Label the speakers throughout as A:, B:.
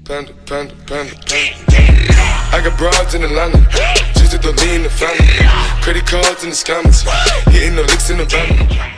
A: Panda, panda, panda, panda. I got broads in Atlanta, just to throw me in the family. Credit cards in the scammers, hitting the licks in the van.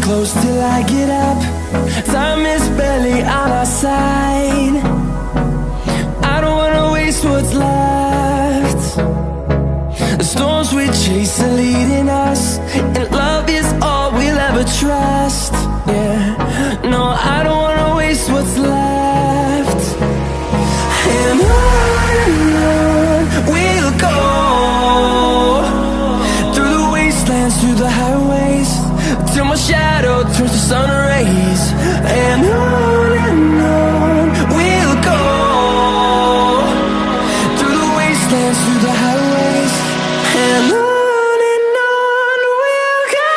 B: close till I get up. Time is barely on our side. I don't wanna waste what's left. Let's storms we chase are leading us, and love is all we'll ever trust. Yeah, no, I don't wanna waste what's left. And on we'll go, through the wastelands, through the highways, till my shadow turns to sun rays. And on we'll go, through the wastelands, through the highways, and on we'll go.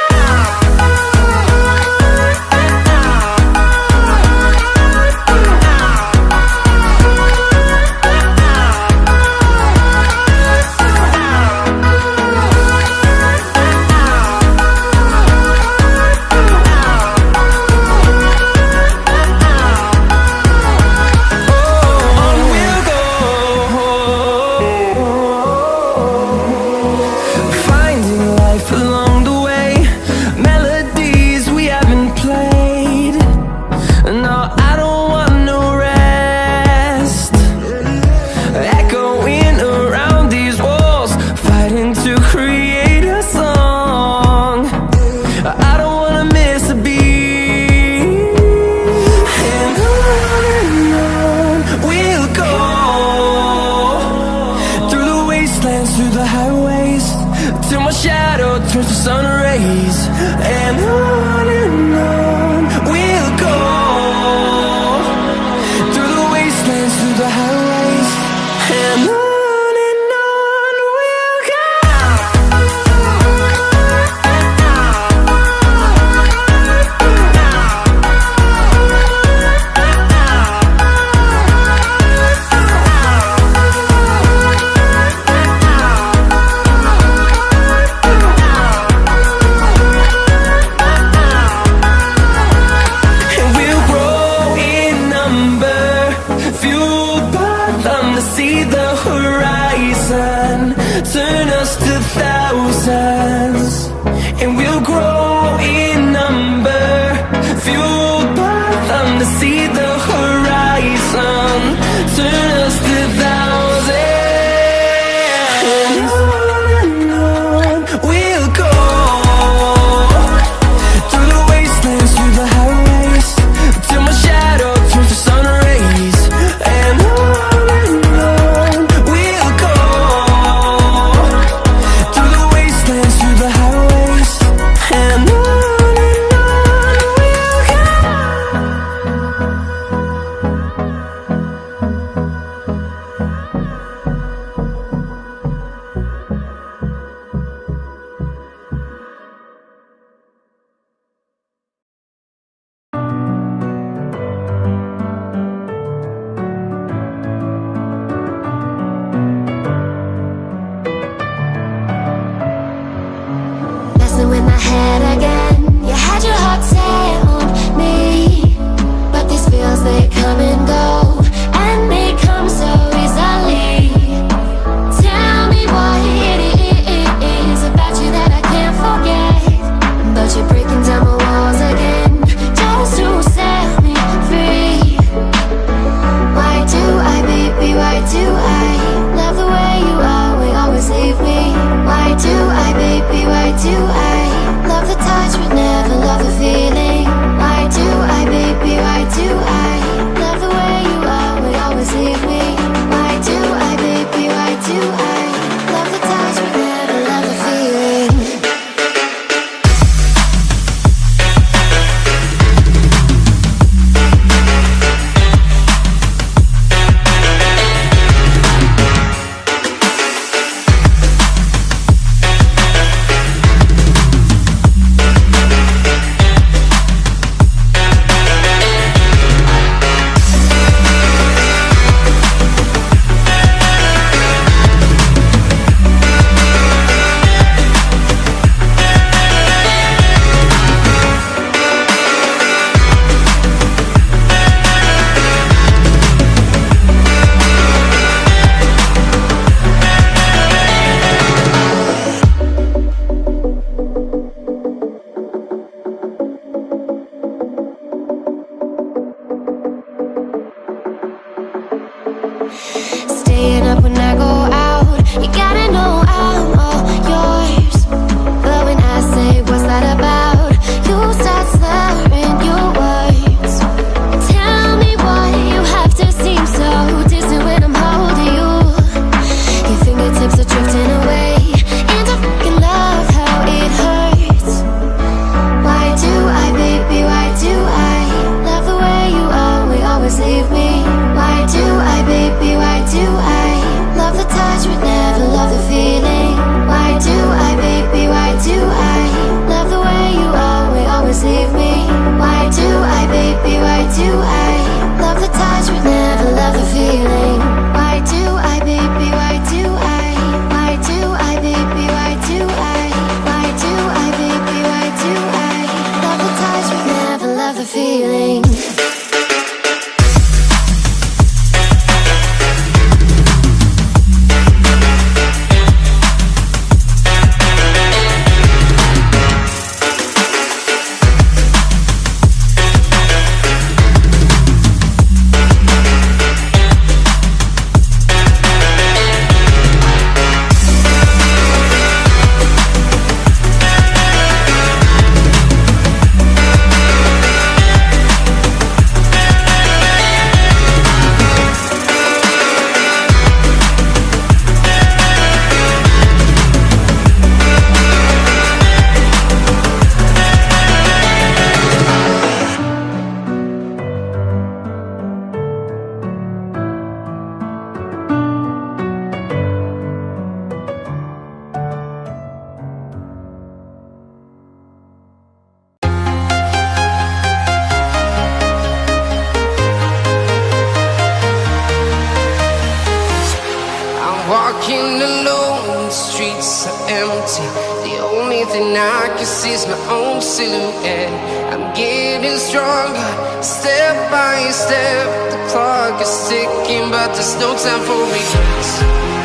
C: empty. The only thing I can see is my own silhouette. I'm getting stronger, step by step. The clock is ticking, but there's no time for regrets.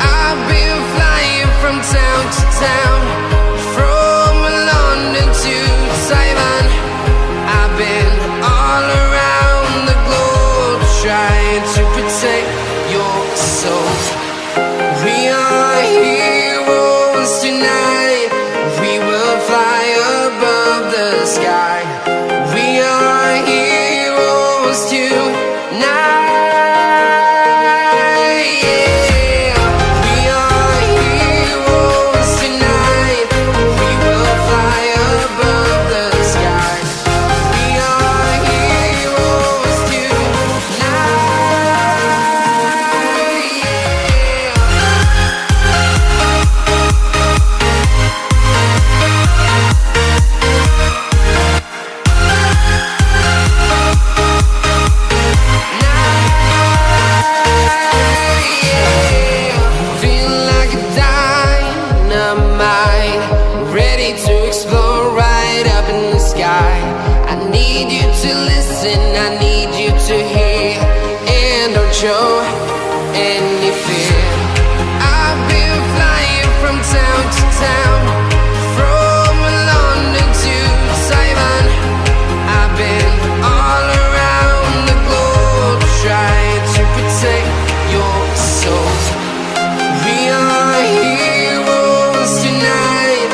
C: I've been flying from town to town, from London to Taiwan. I've been all around the globe, trying to protect your soul. We are heroes tonight. We will fly above the sky. We are heroes tonight. Show any fear. I've been flying from town to town, from London to Taiwan. I've been all around the globe, trying to protect your soul. We are heroes tonight.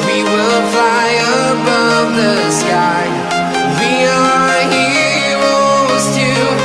C: We will fly above the sky. We are heroes tonight.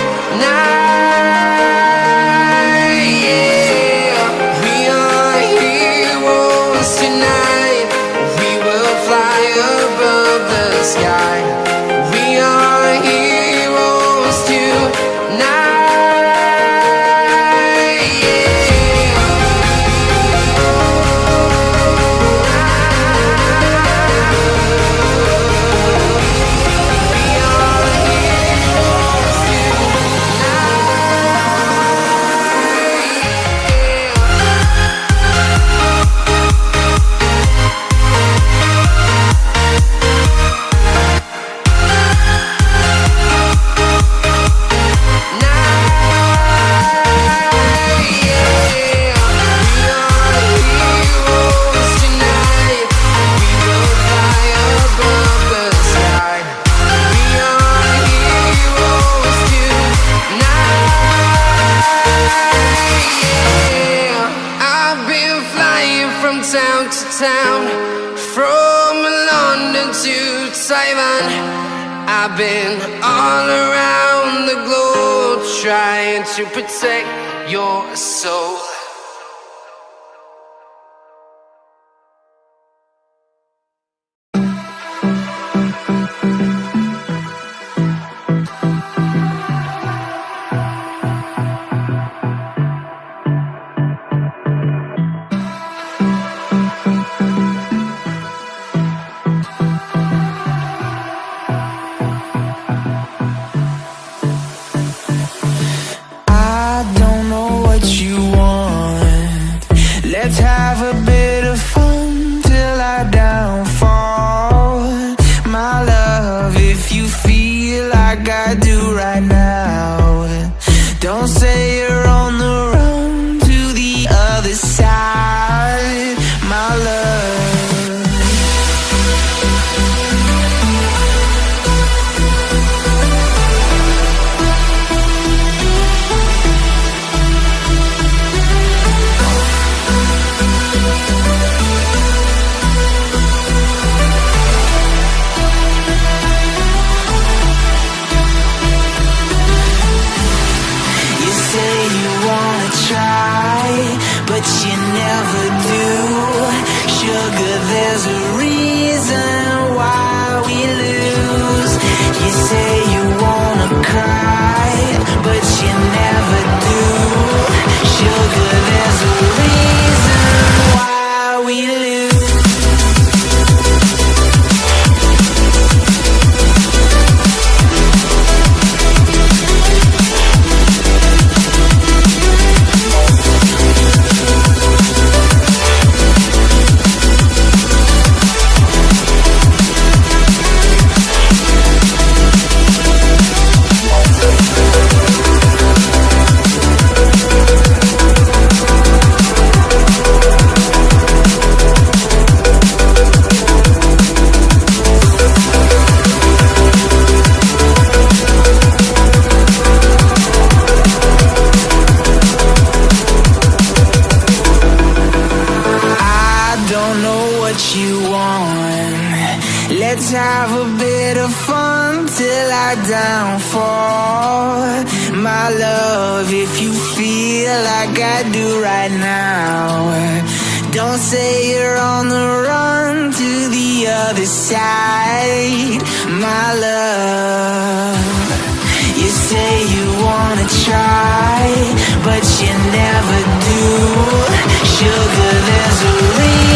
C: I've been all around the globe, trying to protect your soul.
B: don't know what you want. Let's have a bit of fun till I downfall. My love, if you feel like I do right now, don't say you're on the run to the other side. My love, you say you wanna try, but you never do. Sugar, there's a reason